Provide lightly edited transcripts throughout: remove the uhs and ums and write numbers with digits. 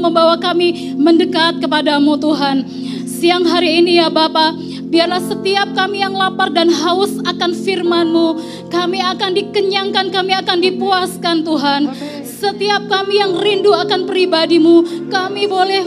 membawa kami mendekat kepadamu Tuhan. Siang hari ini ya Bapa, biarlah setiap kami yang lapar dan haus akan firman-Mu, kami akan dikenyangkan, kami akan dipuaskan Tuhan. Setiap kami yang rindu akan pribadi-Mu, kami boleh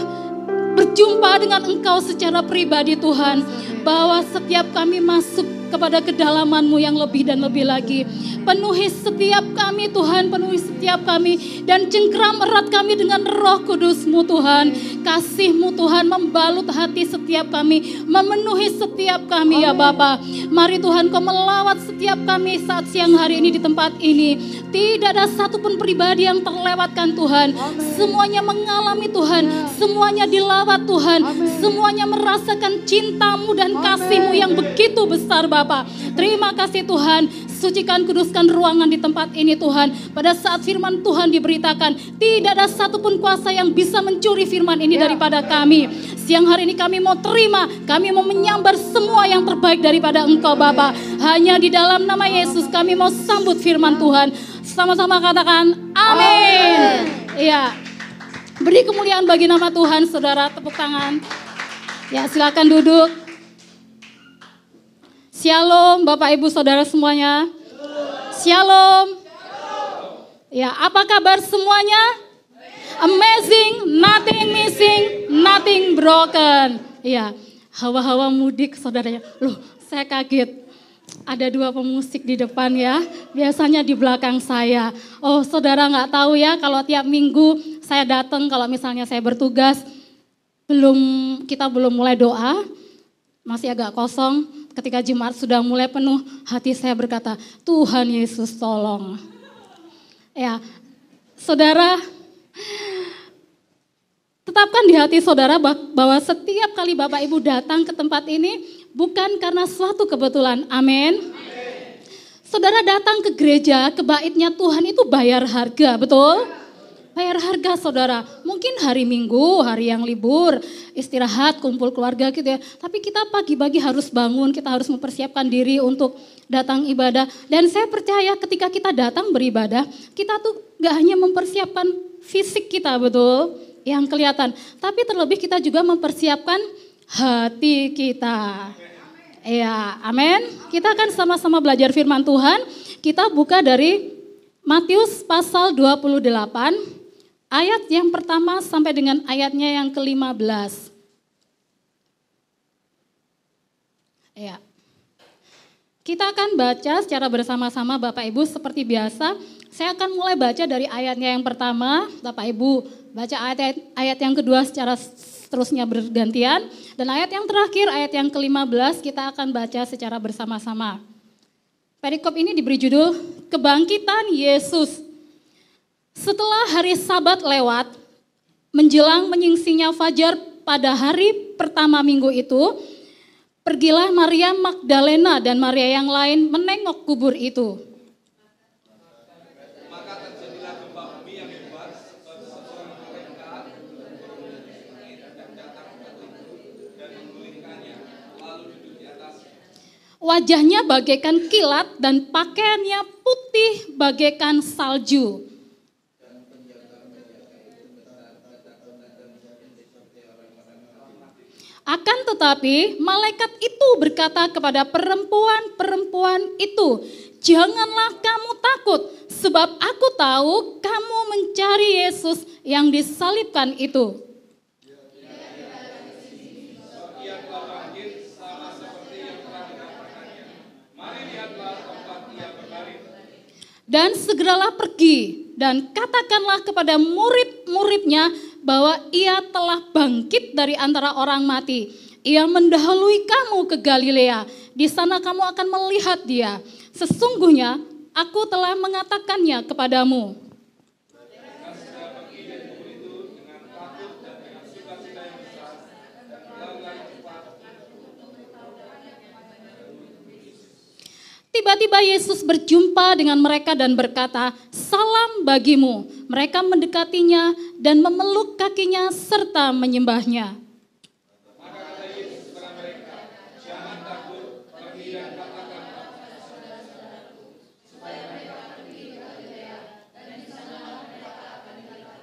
berjumpa dengan Engkau secara pribadi Tuhan. Bahwa setiap kami masuk kepada kedalaman-Mu yang lebih dan lebih lagi. Penuhi setiap kami Tuhan, penuhi setiap kami. Dan cengkeram erat kami dengan Roh Kudus-Mu Tuhan. Kasih-Mu Tuhan membalut hati setiap kami, memenuhi setiap kami ya Bapa. Mari Tuhan Kau melawat setiap kami saat siang hari ini di tempat ini. Tidak ada satupun pribadi yang terlewatkan Tuhan. Semuanya mengalami Tuhan, semuanya dilawat Tuhan, semuanya merasakan cinta-Mu dan kasih-Mu yang begitu besar Bapa. Terima kasih Tuhan. Sucikan, kuduskan ruangan di tempat ini Tuhan. Pada saat firman Tuhan diberitakan, tidak ada satupun kuasa yang bisa mencuri firman ini daripada kami. Siang hari ini kami mau terima, kami mau menyambar semua yang terbaik daripada Engkau Bapa. Hanya di dalam nama Yesus kami mau sambut firman Tuhan. Sama-sama katakan amin. Iya. Beri kemuliaan bagi nama Tuhan, saudara, tepuk tangan. Ya, silakan duduk. Shalom Bapak Ibu Saudara semuanya. Shalom. Ya, apa kabar semuanya? Amazing, nothing missing, nothing broken. Ya, hawa-hawa mudik saudaranya. Loh, saya kaget. Ada dua pemusik di depan ya. Biasanya di belakang saya. Oh, saudara nggak tahu ya kalau tiap minggu saya datang kalau misalnya saya bertugas kita belum mulai doa, masih agak kosong. Ketika jemaat sudah mulai penuh, hati saya berkata, Tuhan Yesus tolong. Ya, saudara, tetapkan di hati saudara bahwa setiap kali Bapak Ibu datang ke tempat ini bukan karena suatu kebetulan. Amin. Saudara datang ke gereja, ke baitnya Tuhan itu bayar harga, betul? Bayar harga saudara. Mungkin hari Minggu, hari yang libur, istirahat, kumpul keluarga gitu ya. Tapi kita pagi-pagi harus bangun, kita harus mempersiapkan diri untuk datang ibadah. Dan saya percaya ketika kita datang beribadah, kita tuh gak hanya mempersiapkan fisik kita, betul? Yang kelihatan. Tapi terlebih kita juga mempersiapkan hati kita. Ya, amin. Kita akan sama-sama belajar firman Tuhan. Kita buka dari Matius pasal 28. Ayat yang pertama sampai dengan ayatnya yang ke-15. Ya. Kita akan baca secara bersama-sama Bapak Ibu seperti biasa. Saya akan mulai baca dari ayatnya yang pertama. Bapak Ibu baca ayat yang kedua secara seterusnya bergantian. Dan ayat yang terakhir, ayat yang ke-15 kita akan baca secara bersama-sama. Perikop ini diberi judul Kebangkitan Yesus. Setelah hari Sabat lewat, menjelang menyingsingnya fajar pada hari pertama minggu itu, pergilah Maria Magdalena dan Maria yang lain menengok kubur itu. Maka terjadilah gempa bumi yang hebat, seseorang mereka turun dari langit dan datang kepada itu dan menggulingkannya, lalu duduk di atasnya. Wajahnya bagaikan kilat dan pakaiannya putih bagaikan salju. Akan tetapi malaikat itu berkata kepada perempuan-perempuan itu, janganlah kamu takut, sebab aku tahu kamu mencari Yesus yang disalibkan itu. Dan segeralah pergi dan katakanlah kepada murid-muridnya bahwa ia telah bangkit dari antara orang mati. Ia mendahului kamu ke Galilea. Di sana kamu akan melihat dia. Sesungguhnya aku telah mengatakannya kepadamu. Tiba-tiba Yesus berjumpa dengan mereka dan berkata, salam bagimu. Mereka mendekatinya dan memeluk kakinya serta menyembahnya. Maka kata Yesus kepada mereka, jangan takut, pergi dan katakan kepada saudara-saudaraku, supaya mereka pergi ke Galilea, dan di sana mereka akan dilihat.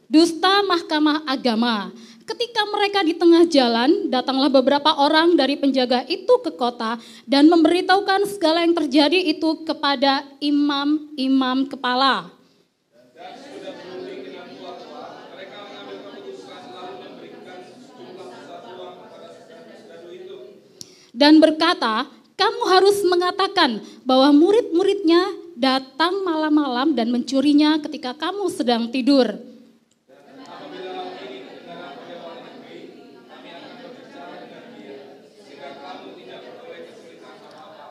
dusta mahkamah agama. Ketika mereka di tengah jalan, datanglah beberapa orang dari penjaga itu ke kota dan memberitahukan segala yang terjadi itu kepada imam-imam kepala. Dan berkata, kamu harus mengatakan bahwa murid-muridnya datang malam-malam dan mencurinya ketika kamu sedang tidur.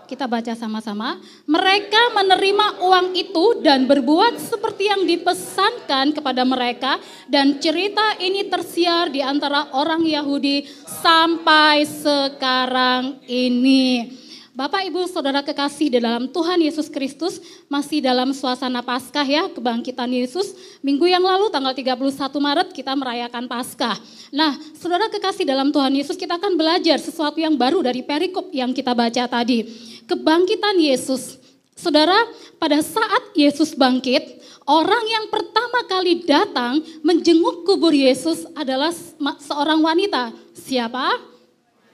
Kita baca sama-sama. Mereka menerima uang itu dan berbuat seperti yang dipesankan kepada mereka. Dan cerita ini tersiar di antara orang Yahudi sampai sekarang ini. Bapak, Ibu, Saudara kekasih di dalam Tuhan Yesus Kristus, masih dalam suasana Paskah ya, kebangkitan Yesus. Minggu yang lalu tanggal 31 Maret kita merayakan Paskah. Nah, Saudara kekasih dalam Tuhan Yesus, kita akan belajar sesuatu yang baru dari perikop yang kita baca tadi. Kebangkitan Yesus. Saudara, pada saat Yesus bangkit, orang yang pertama kali datang menjenguk kubur Yesus adalah seorang wanita. Siapa?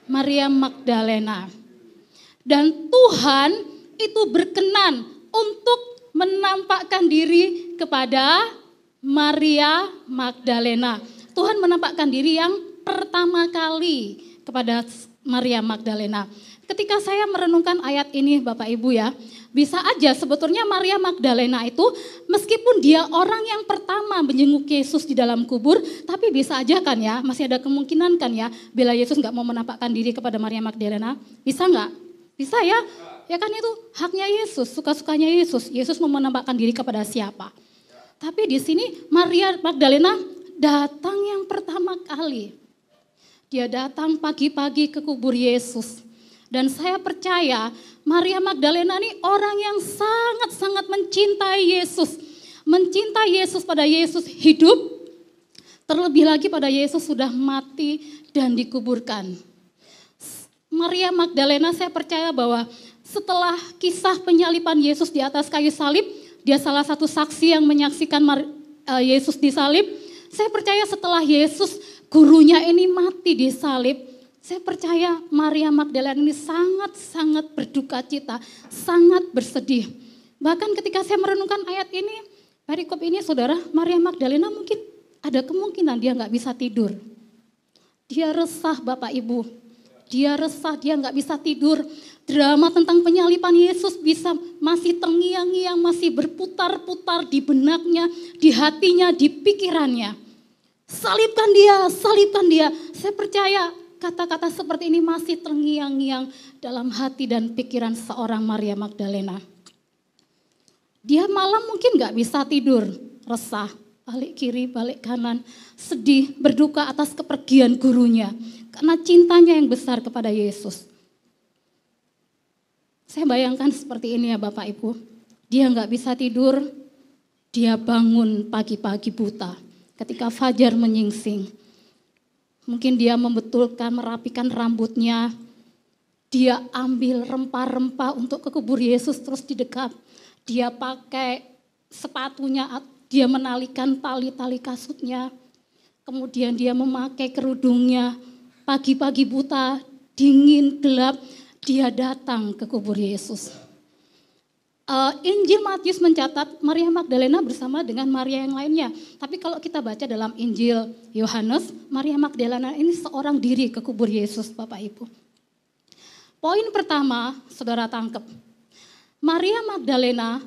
Maria Magdalena. Dan Tuhan itu berkenan untuk menampakkan diri kepada Maria Magdalena. Tuhan menampakkan diri yang pertama kali kepada Maria Magdalena. Ketika saya merenungkan ayat ini Bapak Ibu ya, bisa aja sebetulnya Maria Magdalena itu meskipun dia orang yang pertama menjenguk Yesus di dalam kubur, tapi bisa aja kan ya, masih ada kemungkinan kan ya, bila Yesus nggak mau menampakkan diri kepada Maria Magdalena, bisa nggak? Bisa ya, ya kan itu haknya Yesus, suka-sukanya Yesus. Yesus mau menampakkan diri kepada siapa. Tapi di sini Maria Magdalena datang yang pertama kali. Dia datang pagi-pagi ke kubur Yesus. Dan saya percaya Maria Magdalena ini orang yang sangat-sangat mencintai Yesus. Mencintai Yesus pada Yesus hidup, terlebih lagi pada Yesus sudah mati dan dikuburkan. Maria Magdalena saya percaya bahwa setelah kisah penyaliban Yesus di atas kayu salib, dia salah satu saksi yang menyaksikan Yesus disalib. Saya percaya setelah Yesus gurunya ini mati di salib, saya percaya Maria Magdalena ini sangat-sangat berduka cita, sangat bersedih. Bahkan ketika saya merenungkan ayat ini, perikop ini saudara, Maria Magdalena mungkin ada kemungkinan dia nggak bisa tidur. Dia resah Bapak Ibu. Dia resah, dia nggak bisa tidur. Drama tentang penyaliban Yesus masih terngiang-ngiang, masih berputar-putar di benaknya, di hatinya, di pikirannya. Salibkan dia, salibkan dia. Saya percaya kata-kata seperti ini masih terngiang-ngiang dalam hati dan pikiran seorang Maria Magdalena. Dia malam mungkin nggak bisa tidur, resah, balik kiri, balik kanan, sedih, berduka atas kepergian gurunya. Karena cintanya yang besar kepada Yesus. Saya bayangkan seperti ini ya Bapak Ibu. Dia nggak bisa tidur, dia bangun pagi-pagi buta. Ketika fajar menyingsing. Mungkin dia membetulkan, merapikan rambutnya. Dia ambil rempah-rempah untuk ke kubur Yesus terus didekat. Dia pakai sepatunya, dia menalikan tali-tali kasutnya. Kemudian dia memakai kerudungnya. Pagi-pagi buta, dingin, gelap, dia datang ke kubur Yesus. Injil Matius mencatat Maria Magdalena bersama dengan Maria yang lainnya. Tapi kalau kita baca dalam Injil Yohanes, Maria Magdalena ini seorang diri ke kubur Yesus, Bapak Ibu. Poin pertama, saudara tangkap. Maria Magdalena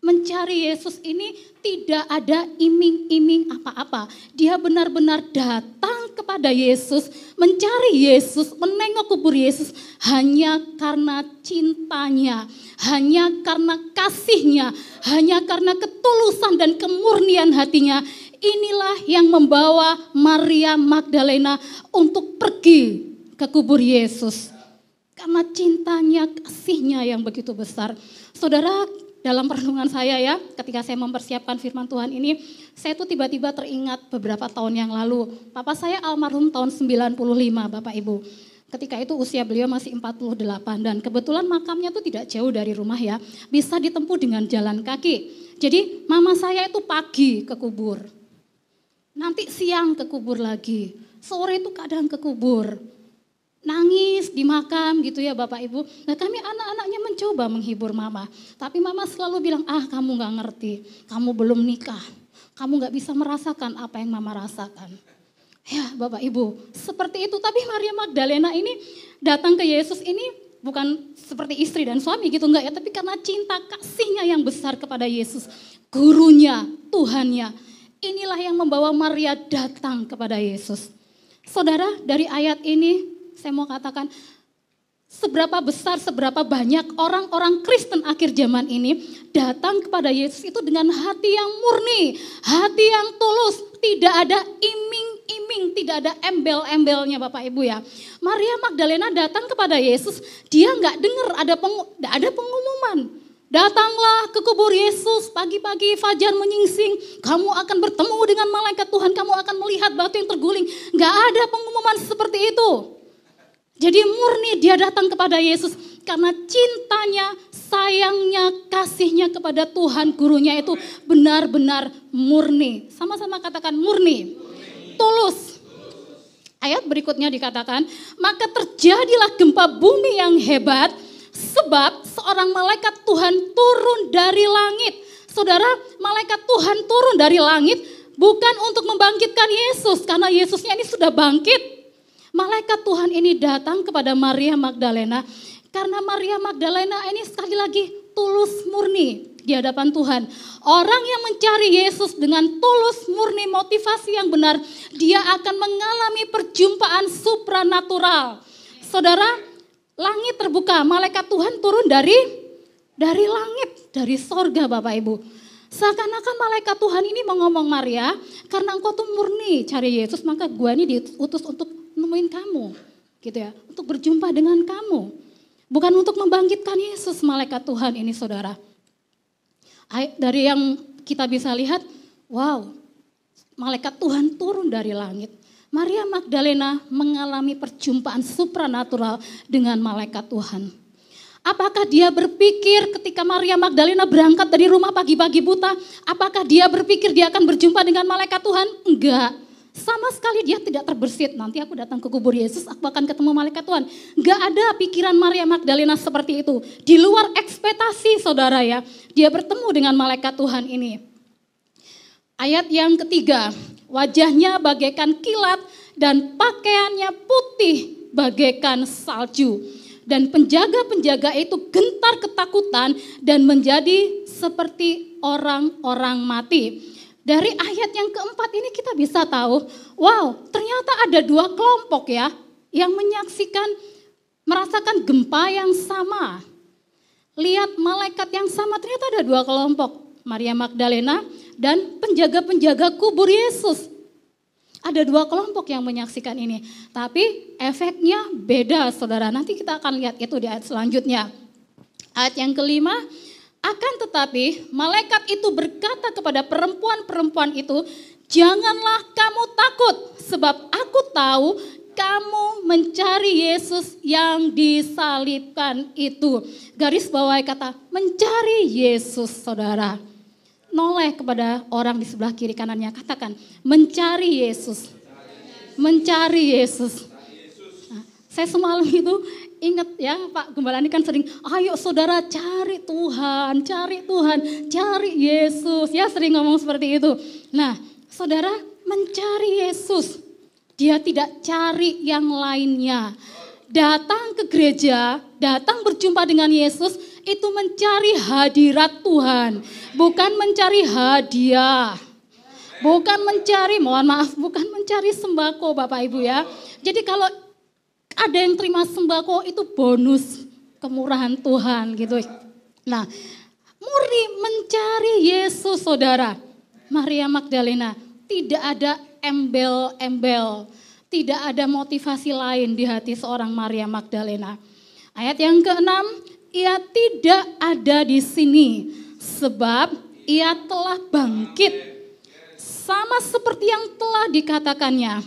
mencari Yesus ini tidak ada iming-iming apa-apa. Dia benar-benar datang kepada Yesus, mencari Yesus, menengok kubur Yesus hanya karena cintanya, hanya karena kasihnya, hanya karena ketulusan dan kemurnian hatinya. Inilah yang membawa Maria Magdalena untuk pergi ke kubur Yesus. Karena cintanya, kasihnya yang begitu besar. Saudara, dalam perenungan saya ya, ketika saya mempersiapkan firman Tuhan ini, saya tuh tiba-tiba teringat beberapa tahun yang lalu. Papa saya almarhum tahun 95 Bapak Ibu. Ketika itu usia beliau masih 48 dan kebetulan makamnya tuh tidak jauh dari rumah ya. Bisa ditempuh dengan jalan kaki. Jadi mama saya itu pagi ke kubur. Nanti siang ke kubur lagi, sore itu kadang ke kubur. Nangis di makam gitu ya Bapak Ibu. Nah kami anak-anaknya mencoba menghibur mama. Tapi mama selalu bilang, kamu gak ngerti, kamu belum nikah. Kamu gak bisa merasakan apa yang mama rasakan. Ya Bapak Ibu, seperti itu. Tapi Maria Magdalena ini datang ke Yesus ini bukan seperti istri dan suami gitu enggak ya. Tapi karena cinta kasihnya yang besar kepada Yesus. Gurunya, Tuhannya. Inilah yang membawa Maria datang kepada Yesus. Saudara, dari ayat ini saya mau katakan, seberapa besar, seberapa banyak orang-orang Kristen akhir zaman ini datang kepada Yesus itu dengan hati yang murni, hati yang tulus, tidak ada iming-iming, tidak ada embel-embelnya Bapak Ibu ya. Maria Magdalena datang kepada Yesus, dia nggak dengar ada pengumuman. Datanglah ke kubur Yesus, pagi-pagi fajar menyingsing, kamu akan bertemu dengan malaikat Tuhan, kamu akan melihat batu yang terguling. Nggak ada pengumuman seperti itu. Jadi murni dia datang kepada Yesus karena cintanya, sayangnya, kasihnya kepada Tuhan gurunya itu benar-benar murni. Sama-sama katakan murni, tulus. Ayat berikutnya dikatakan, maka terjadilah gempa bumi yang hebat sebab seorang malaikat Tuhan turun dari langit. Saudara, malaikat Tuhan turun dari langit bukan untuk membangkitkan Yesus karena Yesusnya ini sudah bangkit. Malaikat Tuhan ini datang kepada Maria Magdalena karena Maria Magdalena ini sekali lagi tulus murni di hadapan Tuhan. Orang yang mencari Yesus dengan tulus murni motivasi yang benar, dia akan mengalami perjumpaan supranatural. Saudara, langit terbuka, malaikat Tuhan turun dari langit, dari sorga Bapak Ibu. Seakan-akan malaikat Tuhan ini mau ngomong, Maria, karena engkau tuh murni cari Yesus, maka gua ini diutus untuk nemuin kamu, gitu ya, untuk berjumpa dengan kamu. Bukan untuk membangkitkan Yesus, malaikat Tuhan ini saudara. Dari yang kita bisa lihat, wow, malaikat Tuhan turun dari langit. Maria Magdalena mengalami perjumpaan supranatural dengan malaikat Tuhan. Apakah dia berpikir ketika Maria Magdalena berangkat dari rumah pagi-pagi buta, apakah dia berpikir dia akan berjumpa dengan malaikat Tuhan? Enggak. Sama sekali dia tidak terbersit, nanti aku datang ke kubur Yesus, aku akan ketemu malaikat Tuhan. Enggak ada pikiran Maria Magdalena seperti itu. Di luar ekspektasi saudara ya, dia bertemu dengan malaikat Tuhan ini. Ayat yang ketiga, wajahnya bagaikan kilat dan pakaiannya putih bagaikan salju. Dan penjaga-penjaga itu gentar ketakutan dan menjadi seperti orang-orang mati. Dari ayat yang keempat ini kita bisa tahu, wow, ternyata ada dua kelompok ya yang menyaksikan, merasakan gempa yang sama. Lihat malaikat yang sama, ternyata ada dua kelompok, Maria Magdalena dan penjaga-penjaga kubur Yesus. Ada dua kelompok yang menyaksikan ini, tapi efeknya beda saudara. Nanti kita akan lihat itu di ayat selanjutnya. Ayat yang kelima, akan tetapi malaikat itu berkata kepada perempuan-perempuan itu, janganlah kamu takut, sebab aku tahu kamu mencari Yesus yang disalibkan itu. Garis bawahi kata mencari Yesus saudara. Noleh kepada orang di sebelah kiri kanannya, katakan mencari Yesus. Mencari Yesus. Nah, saya semalam itu ingat ya Pak Gembala ini kan sering, ayo saudara cari Tuhan, cari Yesus. Ya sering ngomong seperti itu. Nah saudara mencari Yesus. Dia tidak cari yang lainnya. Datang ke gereja, datang berjumpa dengan Yesus, itu mencari hadirat Tuhan. Bukan mencari hadiah. Bukan mencari, mohon maaf, bukan mencari sembako Bapak Ibu ya. Jadi kalau ada yang terima sembako itu bonus kemurahan Tuhan gitu. Nah, murni mencari Yesus saudara. Maria Magdalena tidak ada embel-embel. Tidak ada motivasi lain di hati seorang Maria Magdalena. Ayat yang keenam, ia tidak ada di sini sebab ia telah bangkit. Sama seperti yang telah dikatakannya.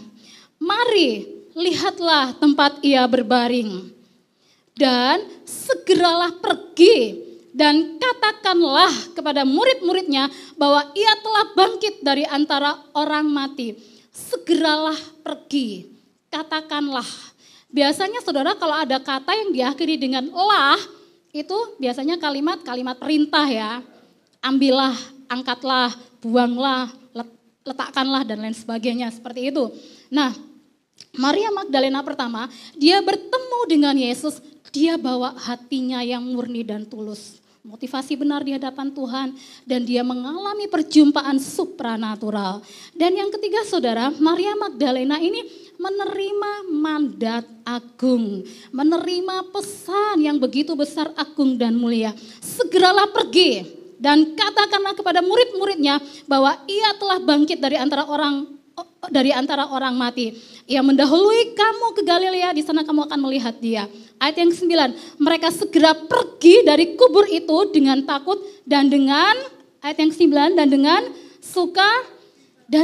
Mari lihatlah tempat ia berbaring. Dan segeralah pergi dan katakanlah kepada murid-muridnya bahwa ia telah bangkit dari antara orang mati. Segeralah pergi, katakanlah. Biasanya saudara kalau ada kata yang diakhiri dengan lah, itu biasanya kalimat perintah ya. Ambillah, angkatlah, buanglah, letakkanlah dan lain sebagainya seperti itu. Nah, Maria Magdalena pertama, dia bertemu dengan Yesus, dia bawa hatinya yang murni dan tulus. Motivasi benar di hadapan Tuhan dan dia mengalami perjumpaan supranatural. Dan yang ketiga saudara, Maria Magdalena ini menerima mandat agung, menerima pesan yang begitu besar, agung dan mulia. Segeralah pergi dan katakanlah kepada murid-muridnya bahwa ia telah bangkit dari antara orang mati. Ia mendahului kamu ke Galilea, di sana kamu akan melihat dia. Ayat yang ke-9, mereka segera pergi dari kubur itu dengan takut dan dengan, ayat yang ke-9, dan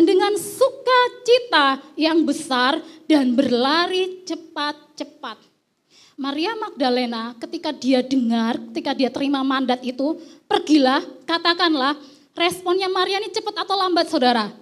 dengan sukacita yang besar dan berlari cepat-cepat. Maria Magdalena ketika dia dengar, ketika dia terima mandat itu, pergilah, katakanlah, responnya Maria ini cepat atau lambat saudara?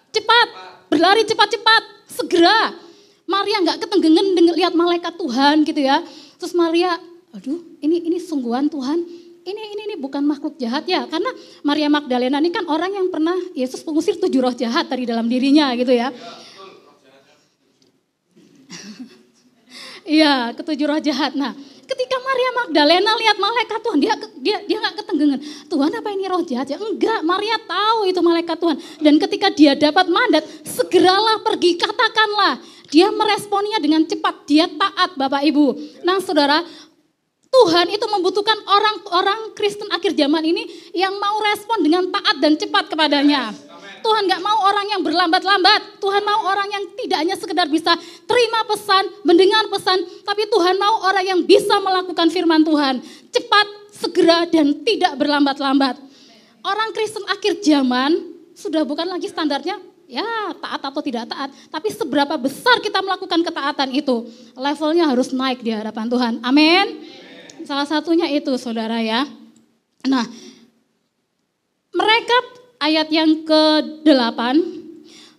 Cepat, berlari cepat-cepat, segera. Maria nggak ketenggengan lihat malaikat Tuhan gitu ya. Terus Maria, aduh ini sungguhan Tuhan, ini bukan makhluk jahat ya. Karena Maria Magdalena ini kan orang yang pernah Yesus mengusir 7 roh jahat dari dalam dirinya gitu ya. Iya, ke-7 roh jahat. Nah, ketika Maria Magdalena lihat malaikat Tuhan, dia nggak ketenggengan. Tuhan apa ini roh jahat ya? Enggak, Maria tahu itu malaikat Tuhan. Dan ketika dia dapat mandat, segeralah pergi, katakanlah. Dia meresponnya dengan cepat, dia taat Bapak Ibu. Nah saudara, Tuhan itu membutuhkan orang Kristen akhir zaman ini yang mau respon dengan taat dan cepat kepadanya. Tuhan gak mau orang yang berlambat-lambat. Tuhan mau orang yang tidak hanya sekedar bisa terima pesan, mendengar pesan, tapi Tuhan mau orang yang bisa melakukan firman Tuhan. Cepat, segera, dan tidak berlambat-lambat. Orang Kristen akhir zaman sudah bukan lagi standarnya ya taat atau tidak taat, tapi seberapa besar kita melakukan ketaatan itu. Levelnya harus naik di hadapan Tuhan. Amin. Salah satunya itu saudara ya. Nah, mereka ayat yang ke-8,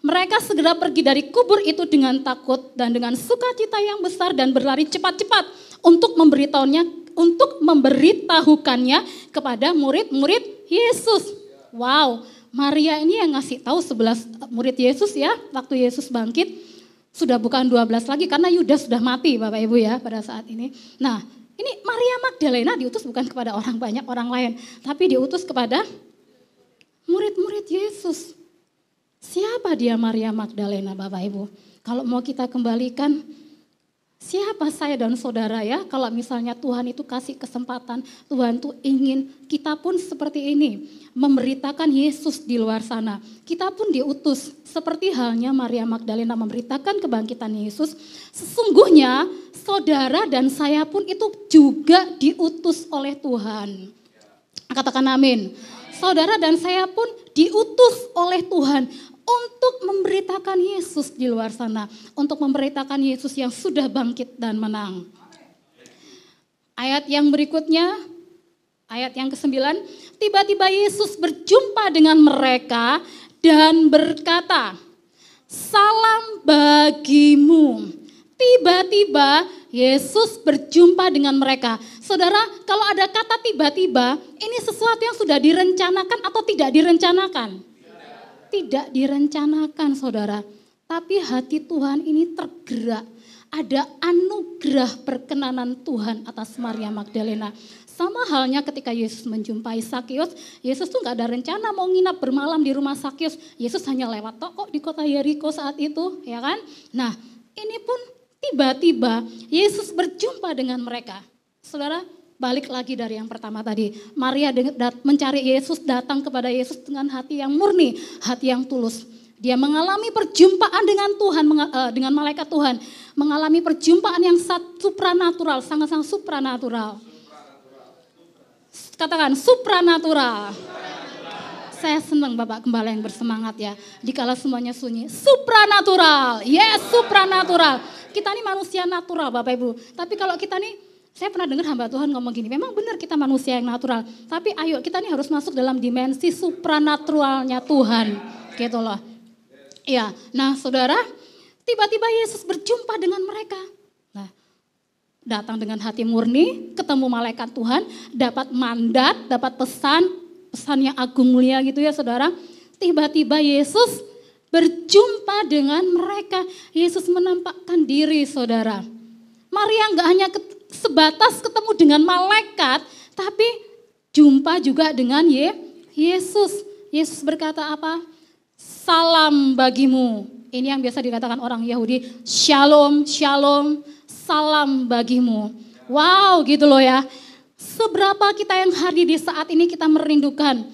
mereka segera pergi dari kubur itu dengan takut dan dengan sukacita yang besar dan berlari cepat-cepat untuk memberitahukannya kepada murid-murid Yesus. Wow, Maria ini yang ngasih tahu 11 murid Yesus ya, waktu Yesus bangkit. Sudah bukan 12 lagi karena Yudas sudah mati Bapak Ibu ya pada saat ini. Nah, ini Maria Magdalena diutus bukan kepada orang banyak, orang lain, tapi diutus kepada murid-murid Yesus. Siapa dia Maria Magdalena Bapak Ibu? Kalau mau kita kembalikan, siapa saya dan saudara ya? Kalau misalnya Tuhan itu kasih kesempatan, Tuhan tuh ingin kita pun seperti ini, memberitakan Yesus di luar sana. Kita pun diutus, seperti halnya Maria Magdalena memberitakan kebangkitan Yesus. Sesungguhnya saudara dan saya pun itu juga diutus oleh Tuhan. Katakan amin. Saudara dan saya pun diutus oleh Tuhan untuk memberitakan Yesus di luar sana. Untuk memberitakan Yesus yang sudah bangkit dan menang. Ayat yang berikutnya, ayat yang ke-9. Tiba-tiba Yesus berjumpa dengan mereka dan berkata, "Salam bagimu." Tiba-tiba Yesus berjumpa dengan mereka. Saudara, kalau ada kata tiba-tiba, ini sesuatu yang sudah direncanakan atau tidak direncanakan? Tidak direncanakan saudara. Tapi hati Tuhan ini tergerak. Ada anugerah perkenanan Tuhan atas Maria Magdalena. Sama halnya ketika Yesus menjumpai Sakeus, Yesus tuh gak ada rencana mau nginap bermalam di rumah Sakeus. Yesus hanya lewat kok di kota Yeriko saat itu, ya kan? Nah, ini pun tiba-tiba Yesus berjumpa dengan mereka. Saudara, balik lagi dari yang pertama tadi. Maria mencari Yesus, datang kepada Yesus dengan hati yang murni, hati yang tulus. Dia mengalami perjumpaan dengan Tuhan, dengan malaikat Tuhan. Mengalami perjumpaan yang supranatural, sangat-sangat supranatural. Katakan supranatural. Saya senang Bapak Gembala yang bersemangat ya. Dikala semuanya sunyi. Supranatural. Yes, supranatural. Kita ini manusia natural Bapak Ibu. Tapi kalau kita nih Saya pernah dengar hamba Tuhan ngomong gini, memang benar kita manusia yang natural, tapi ayo kita nih harus masuk dalam dimensi supranaturalnya Tuhan, gitu loh. Ya, nah saudara, tiba-tiba Yesus berjumpa dengan mereka. Nah, datang dengan hati murni, ketemu malaikat Tuhan, dapat mandat, dapat pesan yang agung mulia gitu ya saudara. Tiba-tiba Yesus berjumpa dengan mereka. Yesus menampakkan diri saudara. Maria nggak hanya sebatas ketemu dengan malaikat, tapi jumpa juga dengan Yesus. Yesus berkata apa? Salam bagimu. Ini yang biasa dikatakan orang Yahudi, shalom, shalom, salam bagimu. Wow gitu loh ya. Seberapa kita yang hadir di saat ini kita merindukan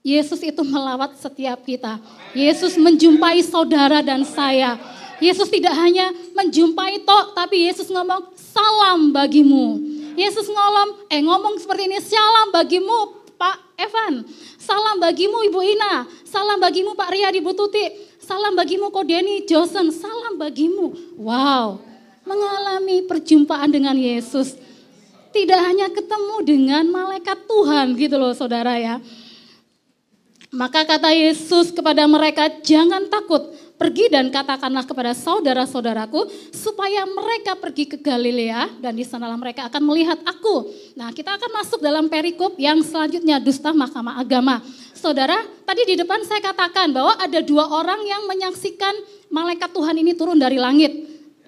Yesus itu melawat setiap kita. Yesus menjumpai saudara dan saya. Yesus tidak hanya menjumpai tok, tapi Yesus ngomong salam bagimu. Yesus ngomong seperti ini, salam bagimu Pak Evan, salam bagimu Ibu Ina, salam bagimu Pak Ria di Bu Tuti, salam bagimu Ko Denny Johnson, salam bagimu. Wow, mengalami perjumpaan dengan Yesus. Tidak hanya ketemu dengan malaikat Tuhan gitu loh saudara ya. Maka kata Yesus kepada mereka, jangan takut, pergi dan katakanlah kepada saudara-saudaraku supaya mereka pergi ke Galilea dan di sanalah mereka akan melihat aku. Nah, kita akan masuk dalam perikop yang selanjutnya, dusta mahkamah agama. Saudara, tadi di depan saya katakan bahwa ada dua orang yang menyaksikan malaikat Tuhan ini turun dari langit.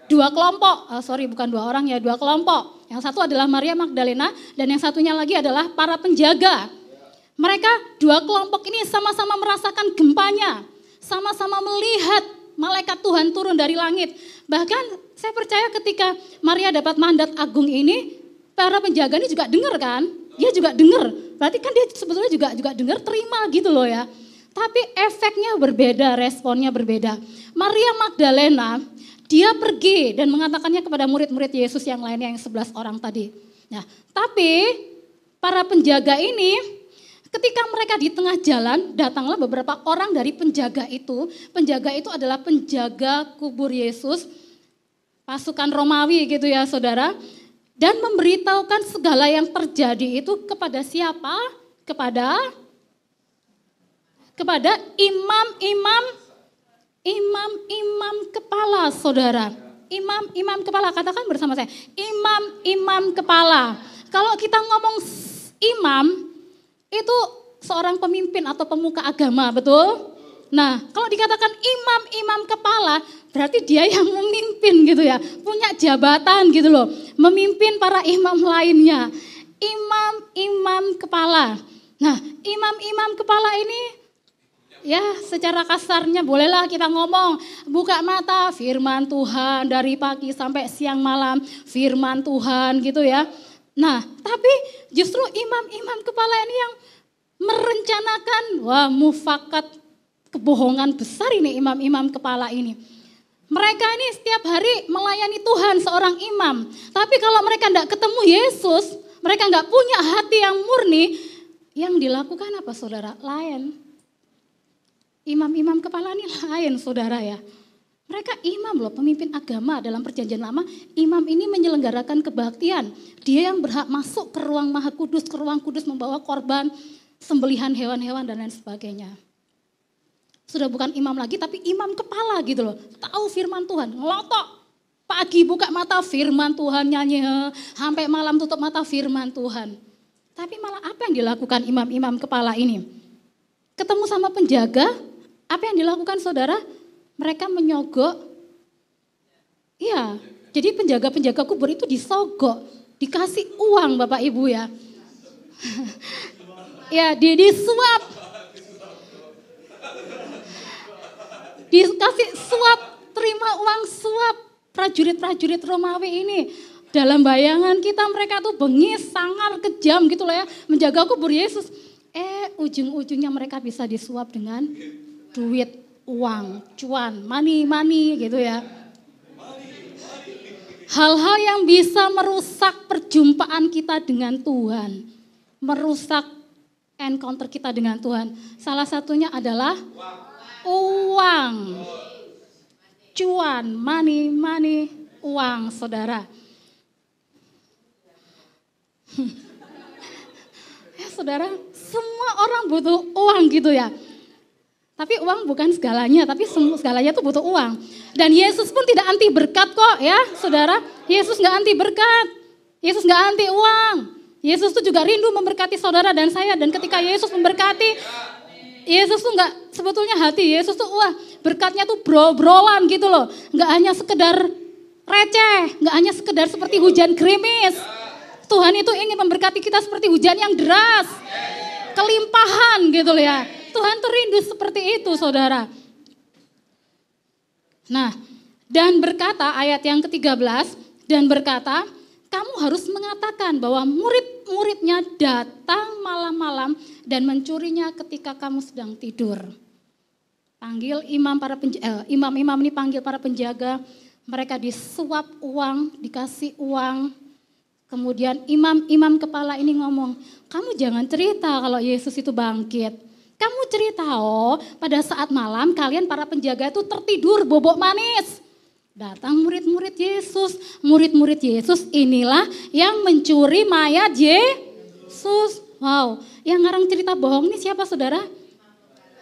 Dua kelompok, bukan dua orang ya, dua kelompok. Yang satu adalah Maria Magdalena dan yang satunya lagi adalah para penjaga. Mereka dua kelompok ini sama-sama merasakan gempanya, sama-sama melihat malaikat Tuhan turun dari langit. Bahkan saya percaya ketika Maria dapat mandat agung ini, para penjaga ini juga dengar kan? Dia juga dengar. Berarti kan dia sebetulnya juga dengar, terima gitu loh ya. Tapi efeknya berbeda, responnya berbeda. Maria Magdalena, dia pergi dan mengatakannya kepada murid-murid Yesus yang lainnya yang 11 orang tadi. Nah, tapi para penjaga ini ketika mereka di tengah jalan, datanglah beberapa orang dari penjaga itu. Penjaga itu adalah penjaga kubur Yesus, pasukan Romawi gitu ya saudara. Dan memberitahukan segala yang terjadi itu kepada siapa? Kepada imam kepala saudara. Imam kepala, katakan bersama saya. Imam kepala. Kalau kita ngomong imam, itu seorang pemimpin atau pemuka agama, betul? Nah, kalau dikatakan imam kepala, berarti dia yang memimpin gitu ya, punya jabatan gitu loh, memimpin para imam lainnya. Imam kepala. Nah, imam kepala ini ya secara kasarnya bolehlah kita ngomong, buka mata firman Tuhan dari pagi sampai siang malam, firman Tuhan gitu ya. Nah, tapi justru imam kepala ini yang merencanakan, mufakat kebohongan besar ini imam kepala ini. Mereka ini setiap hari melayani Tuhan seorang imam. Tapi kalau mereka tidak ketemu Yesus, mereka nggak punya hati yang murni, yang dilakukan apa saudara? Lain. Imam kepala ini lain saudara ya. Mereka imam loh, pemimpin agama dalam perjanjian lama. Imam ini menyelenggarakan kebaktian. Dia yang berhak masuk ke ruang maha kudus, ke ruang kudus membawa korban, sembelihan hewan-hewan dan lain sebagainya. Sudah bukan imam lagi tapi imam kepala gitu loh. Tahu firman Tuhan, ngelotok. Pagi buka mata firman Tuhan, nyanyi sampai malam tutup mata firman Tuhan. Tapi malah apa yang dilakukan imam-imam kepala ini? Ketemu sama penjaga, apa yang dilakukan saudara? Mereka menyogok. Iya, jadi penjaga-penjaga kubur itu disogok, dikasih uang Bapak Ibu ya. Ya, disuap. Dikasih suap, terima uang suap. Prajurit-prajurit Romawi ini. Dalam bayangan kita mereka tuh bengis, sangar, kejam gitu loh ya. Menjaga kubur Yesus. Ujung-ujungnya mereka bisa disuap dengan duit, uang, cuan, money gitu ya. Hal-hal yang bisa merusak perjumpaan kita dengan Tuhan. Merusak encounter kita dengan Tuhan. Salah satunya adalah uang. Cuan, money, uang saudara. Ya saudara, semua orang butuh uang gitu ya. Tapi uang bukan segalanya, tapi segalanya tuh butuh uang. Dan Yesus pun tidak anti berkat kok ya saudara. Yesus gak anti berkat, Yesus gak anti uang. Yesus tuh juga rindu memberkati saudara dan saya. Dan ketika Yesus memberkati, Yesus tuh gak, sebetulnya hati Yesus tuh wah berkatnya tuh bro-broan gitu loh. Gak hanya sekedar receh, gak hanya sekedar seperti hujan gerimis. Tuhan itu ingin memberkati kita seperti hujan yang deras, kelimpahan gitu loh ya. Tuhan tuh rindu seperti itu saudara. Nah, dan berkata ayat yang ke-13, dan berkata, kamu harus mengatakan bahwa murid-muridnya datang malam-malam dan mencurinya ketika kamu sedang tidur. Panggil imam-imam ini panggil para penjaga, mereka disuap uang, dikasih uang. Kemudian imam-imam kepala ini ngomong, kamu jangan cerita kalau Yesus itu bangkit. Kamu cerita, pada saat malam kalian para penjaga itu tertidur bobok manis. Datang murid-murid Yesus inilah yang mencuri mayat Yesus. Wow, yang ngarang cerita bohong ini siapa saudara?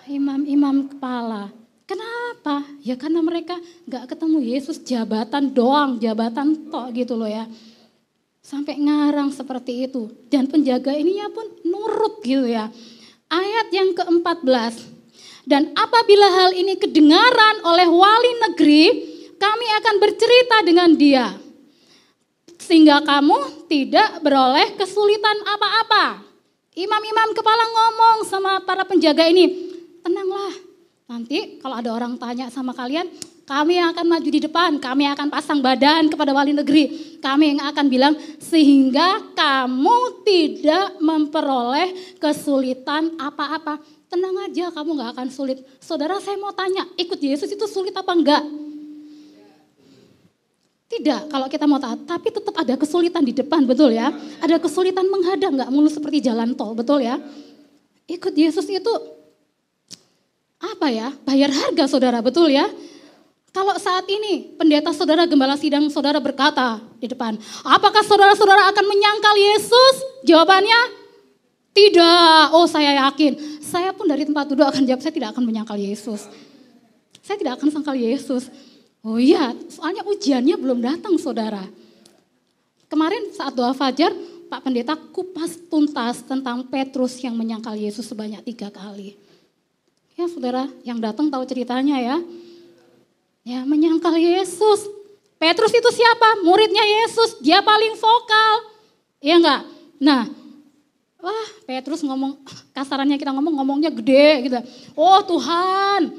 Imam-imam kepala. Kenapa? Ya karena mereka gak ketemu Yesus, jabatan doang, jabatan tok gitu loh ya. Sampai ngarang seperti itu. Dan penjaga ininya pun nurut gitu ya. Ayat yang ke-14. Dan apabila hal ini kedengaran oleh wali negeri, kami akan bercerita dengan dia. Sehingga kamu tidak beroleh kesulitan apa-apa. Imam-imam kepala ngomong sama para penjaga ini, tenanglah. Nanti kalau ada orang tanya sama kalian, kami yang akan maju di depan, kami akan pasang badan kepada wali negeri. Kami yang akan bilang, sehingga kamu tidak memperoleh kesulitan apa-apa. Tenang aja, kamu gak akan sulit. Saudara, saya mau tanya, ikut Yesus itu sulit apa enggak? Tidak, kalau kita mau taat, tapi tetap ada kesulitan di depan, betul ya? Ada kesulitan menghadang, gak mulus seperti jalan tol, betul ya? Ikut Yesus itu, apa ya? Bayar harga saudara, betul ya? Kalau saat ini pendeta saudara, gembala sidang saudara berkata di depan, apakah saudara-saudara akan menyangkal Yesus? Jawabannya, tidak. Oh saya yakin, saya pun dari tempat duduk akan jawab, saya tidak akan menyangkal Yesus. Saya tidak akan sangkal Yesus. Oh iya, soalnya ujiannya belum datang saudara. Kemarin saat doa fajar, Pak Pendeta kupas tuntas tentang Petrus yang menyangkal Yesus sebanyak 3 kali. Ya saudara, yang datang tahu ceritanya ya. Ya menyangkal Yesus. Petrus itu siapa? Muridnya Yesus, dia paling vokal. Iya enggak? Nah, wah Petrus ngomong, kasarannya kita ngomongnya gede gitu. Oh Tuhan,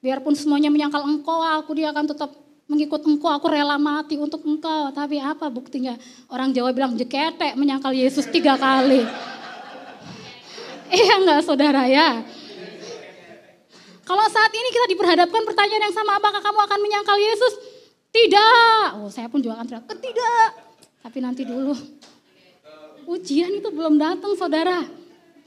biarpun semuanya menyangkal engkau, dia akan tetap mengikut engkau, aku rela mati untuk engkau. Tapi apa buktinya? Orang Jawa bilang jeketek menyangkal Yesus 3 kali. Iya enggak saudara ya? Kalau saat ini kita diperhadapkan pertanyaan yang sama, apakah kamu akan menyangkal Yesus? Tidak. Oh saya pun juga akan teriak, tidak. Tapi nanti dulu. Ujian itu belum datang saudara.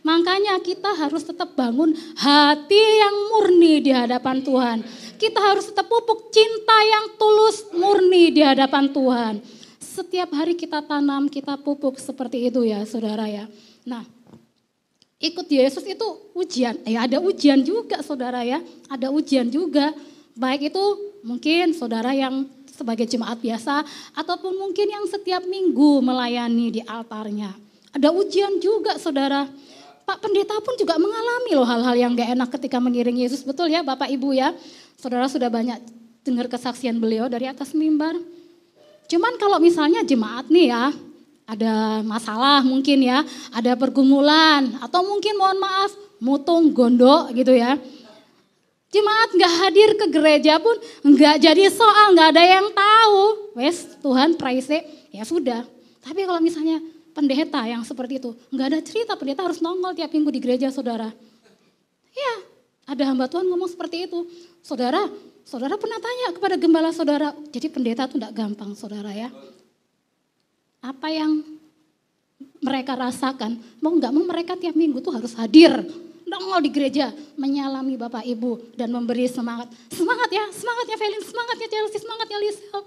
Makanya kita harus tetap bangun hati yang murni di hadapan Tuhan. Kita harus tetap pupuk cinta yang tulus murni di hadapan Tuhan. Setiap hari kita tanam, kita pupuk seperti itu ya saudara ya. Nah, ikut Yesus itu ujian, ya ada ujian juga saudara ya, ada ujian juga. Baik itu mungkin saudara yang sebagai jemaat biasa, ataupun mungkin yang setiap minggu melayani di altarnya. Ada ujian juga saudara. Pak Pendeta pun juga mengalami loh hal-hal yang gak enak ketika mengiring Yesus, betul ya Bapak Ibu ya. Saudara sudah banyak dengar kesaksian beliau dari atas mimbar. Cuman kalau misalnya jemaat nih ya, ada masalah mungkin ya, ada pergumulan, atau mungkin mohon maaf, mutung gondok gitu ya. Jemaat gak hadir ke gereja pun gak jadi soal, gak ada yang tahu. Wes Tuhan praise, ya sudah. Tapi kalau misalnya pendeta yang seperti itu, gak ada cerita pendeta harus nongol tiap minggu di gereja saudara. Ya, ada hamba Tuhan ngomong seperti itu. Saudara pernah tanya kepada gembala saudara, jadi pendeta itu gak gampang saudara ya. Apa yang mereka rasakan, mau gak mau mereka tiap minggu tuh harus hadir, nongol di gereja, menyalami Bapak Ibu dan memberi semangat. Semangatnya Felin, semangatnya Chelsea, semangatnya Lisel.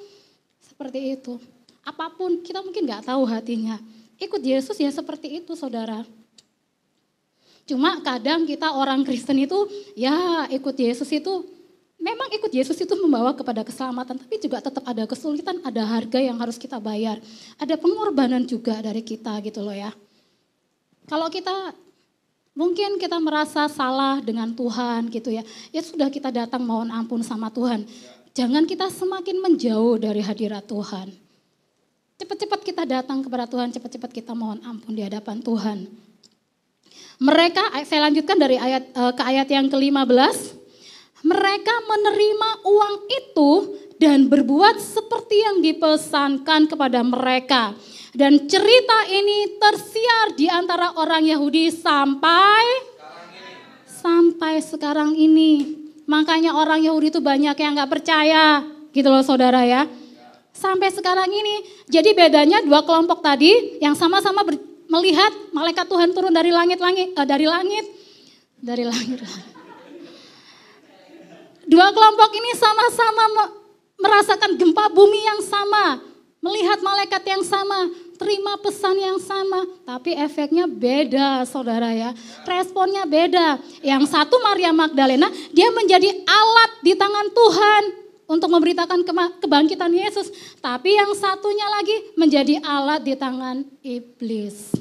Seperti itu. Apapun kita mungkin gak tahu hatinya. ikut Yesus ya seperti itu saudara. Cuma kadang kita orang Kristen itu ya ikut Yesus itu, memang ikut Yesus itu membawa kepada keselamatan, tapi juga tetap ada kesulitan, ada harga yang harus kita bayar. Ada pengorbanan juga dari kita gitu loh ya. Kalau kita mungkin kita merasa salah dengan Tuhan gitu ya, ya sudah kita datang mohon ampun sama Tuhan. Jangan kita semakin menjauh dari hadirat Tuhan. Cepat-cepat kita datang kepada Tuhan, cepat-cepat kita mohon ampun di hadapan Tuhan. Mereka, saya lanjutkan dari ke ayat yang ke-15. Mereka menerima uang itu dan berbuat seperti yang dipesankan kepada mereka. Dan cerita ini tersiar di antara orang Yahudi sampai sekarang ini. Makanya orang Yahudi itu banyak yang gak percaya gitu loh saudara ya. Sampai sekarang ini. Jadi bedanya dua kelompok tadi yang sama-sama melihat malaikat Tuhan turun dari langit. Dua kelompok ini sama-sama merasakan gempa bumi yang sama, melihat malaikat yang sama, terima pesan yang sama, tapi efeknya beda saudara ya. Responnya beda. Yang satu Maria Magdalena, dia menjadi alat di tangan Tuhan untuk memberitakan kebangkitan Yesus. Tapi yang satunya lagi menjadi alat di tangan iblis.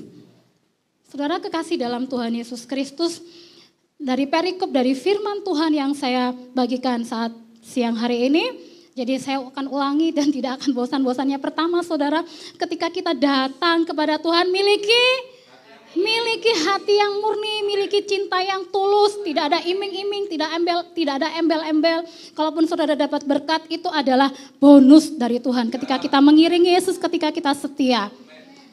Saudara kekasih dalam Tuhan Yesus Kristus, dari perikop, dari firman Tuhan yang saya bagikan saat siang hari ini, jadi saya akan ulangi dan tidak akan bosan-bosannya. Pertama saudara, ketika kita datang kepada Tuhan, miliki hati yang murni, miliki cinta yang tulus, tidak ada iming-iming, tidak ada embel-embel. Kalaupun saudara dapat berkat, itu adalah bonus dari Tuhan ketika kita mengiringi Yesus, ketika kita setia.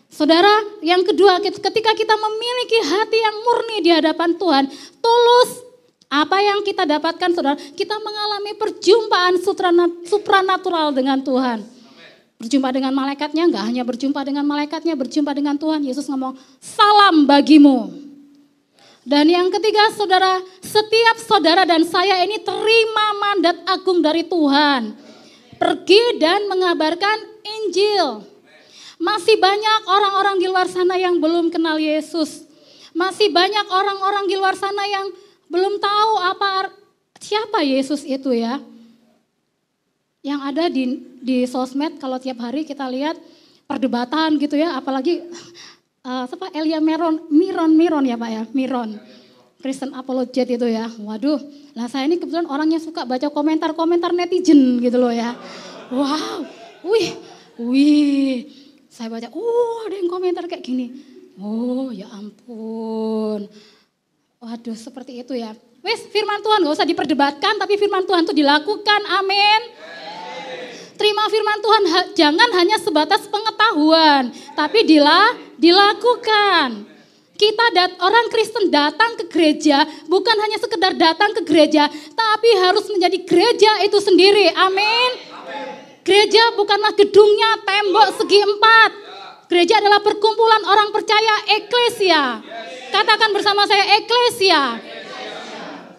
Saudara, yang kedua, ketika kita memiliki hati yang murni di hadapan Tuhan, tulus, apa yang kita dapatkan saudara, kita mengalami perjumpaan supranatural dengan Tuhan. Berjumpa dengan malaikatnya, enggak hanya berjumpa dengan malaikatnya, berjumpa dengan Tuhan. Yesus ngomong, salam bagimu. Dan yang ketiga saudara, setiap saudara dan saya ini terima mandat agung dari Tuhan. Pergi dan mengabarkan Injil. Masih banyak orang-orang di luar sana yang belum kenal Yesus. Masih banyak orang-orang di luar sana yang belum tahu siapa Yesus itu ya. Yang ada di sosmed kalau tiap hari kita lihat perdebatan gitu ya, apalagi Elia Miron ya Pak ya, Miron. Kristen apologet itu ya. Waduh, nah saya ini kebetulan orangnya suka baca komentar-komentar netizen gitu loh ya. Wow, wih. Saya baca, ada yang komentar kayak gini. Oh ya ampun. Waduh seperti itu ya. Wes firman Tuhan gak usah diperdebatkan, tapi firman Tuhan itu dilakukan, amin. Terima firman Tuhan, jangan hanya sebatas pengetahuan, tapi dilakukan. Kita orang Kristen datang ke gereja, bukan hanya sekedar datang ke gereja, tapi harus menjadi gereja itu sendiri, amin. Gereja bukanlah gedungnya, tembok segi 4. Gereja adalah perkumpulan orang percaya, eklesia. Katakan bersama saya, eklesia.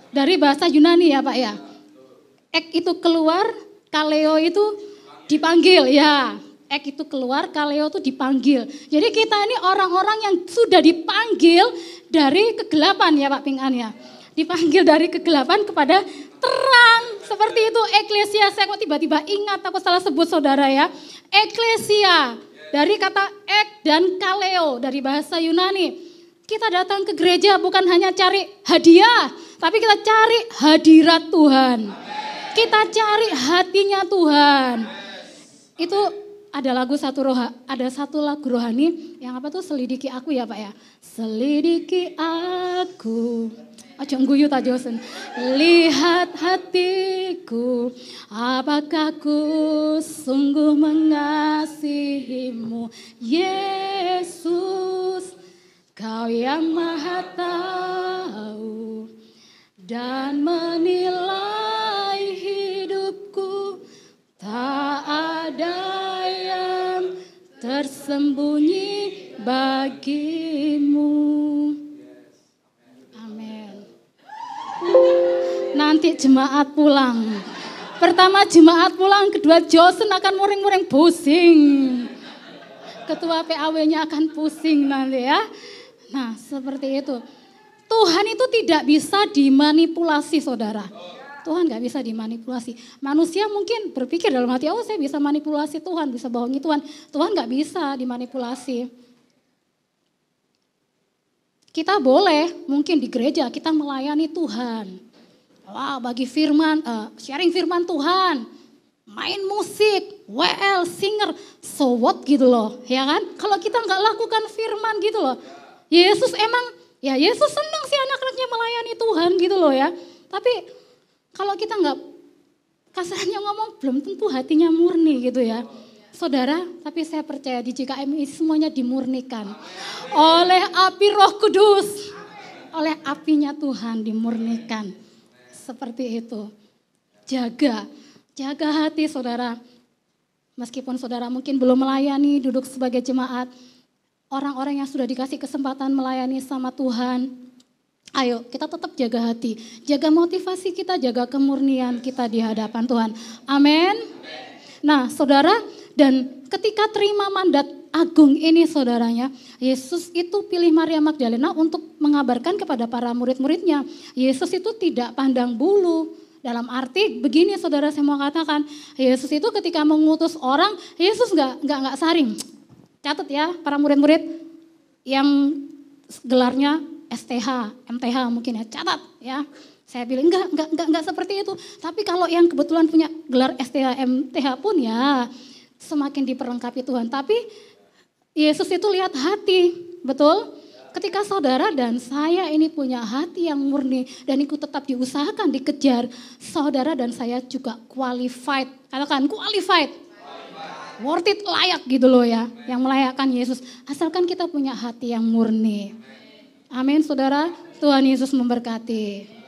Dari bahasa Yunani ya Pak ya. Ek itu keluar, kaleo itu dipanggil ya. Ek itu keluar, kaleo itu dipanggil. Jadi kita ini orang-orang yang sudah dipanggil dari kegelapan ya Pak Pingan ya. Dipanggil dari kegelapan kepada terang. Seperti itu eklesia. Saya kok tiba-tiba ingat, aku salah sebut saudara ya. Eklesia. Dari kata ek dan kaleo dari bahasa Yunani. Kita datang ke gereja bukan hanya cari hadiah, tapi kita cari hadirat Tuhan. Kita cari hatinya Tuhan. Itu ada satu lagu rohani yang apa tuh, selidiki aku ya Pak ya. Selidiki aku. Aja ngguyu ta Josen. Lihat hatiku, apakah ku sungguh mengasihimu, Yesus. Kau yang maha tahu dan menilai hidupku, tak ada yang tersembunyi bagimu. Amin. Nanti jemaat pulang. Pertama jemaat pulang, kedua Josen akan muring-muring pusing. Ketua PAW-nya akan pusing nanti ya. Nah, seperti itu. Tuhan itu tidak bisa dimanipulasi, saudara. Tuhan gak bisa dimanipulasi. Manusia mungkin berpikir dalam hati, oh saya bisa manipulasi Tuhan, bisa bohongi Tuhan. Tuhan gak bisa dimanipulasi. Kita boleh mungkin di gereja kita melayani Tuhan. Wah, bagi firman, sharing firman Tuhan. Main musik, WL, singer, so what gitu loh. Ya kan? Kalau kita gak lakukan firman gitu loh. Yesus emang, ya Yesus senang sih anak-anaknya melayani Tuhan gitu loh ya. Tapi kalau kita nggak kasarnya ngomong belum tentu hatinya murni gitu ya. Saudara, tapi saya percaya di JKM ini semuanya dimurnikan. Oleh api Roh Kudus. Oleh apinya Tuhan dimurnikan. Seperti itu. Jaga hati saudara. Meskipun saudara mungkin belum melayani, duduk sebagai jemaat. Orang-orang yang sudah dikasih kesempatan melayani sama Tuhan. Ayo kita tetap jaga hati, jaga motivasi kita, jaga kemurnian kita di hadapan Tuhan. Amin. Nah saudara, dan ketika terima mandat agung ini saudaranya, Yesus itu pilih Maria Magdalena untuk mengabarkan kepada para murid-muridnya. Yesus itu tidak pandang bulu. Dalam arti begini saudara, saya mau katakan, Yesus itu ketika mengutus orang, Yesus nggak saring. Catat ya para murid-murid yang gelarnya STH, MTH mungkin ya, catat ya. Saya bilang enggak seperti itu. Tapi kalau yang kebetulan punya gelar STH, MTH pun ya semakin diperlengkapi Tuhan. Tapi Yesus itu lihat hati, betul? Ketika saudara dan saya ini punya hati yang murni dan itu tetap diusahakan, dikejar, saudara dan saya juga qualified. Katakan qualified. Worth it, layak gitu loh ya. Yang melayakkan Yesus. Asalkan kita punya hati yang murni. Amin saudara, Tuhan Yesus memberkati.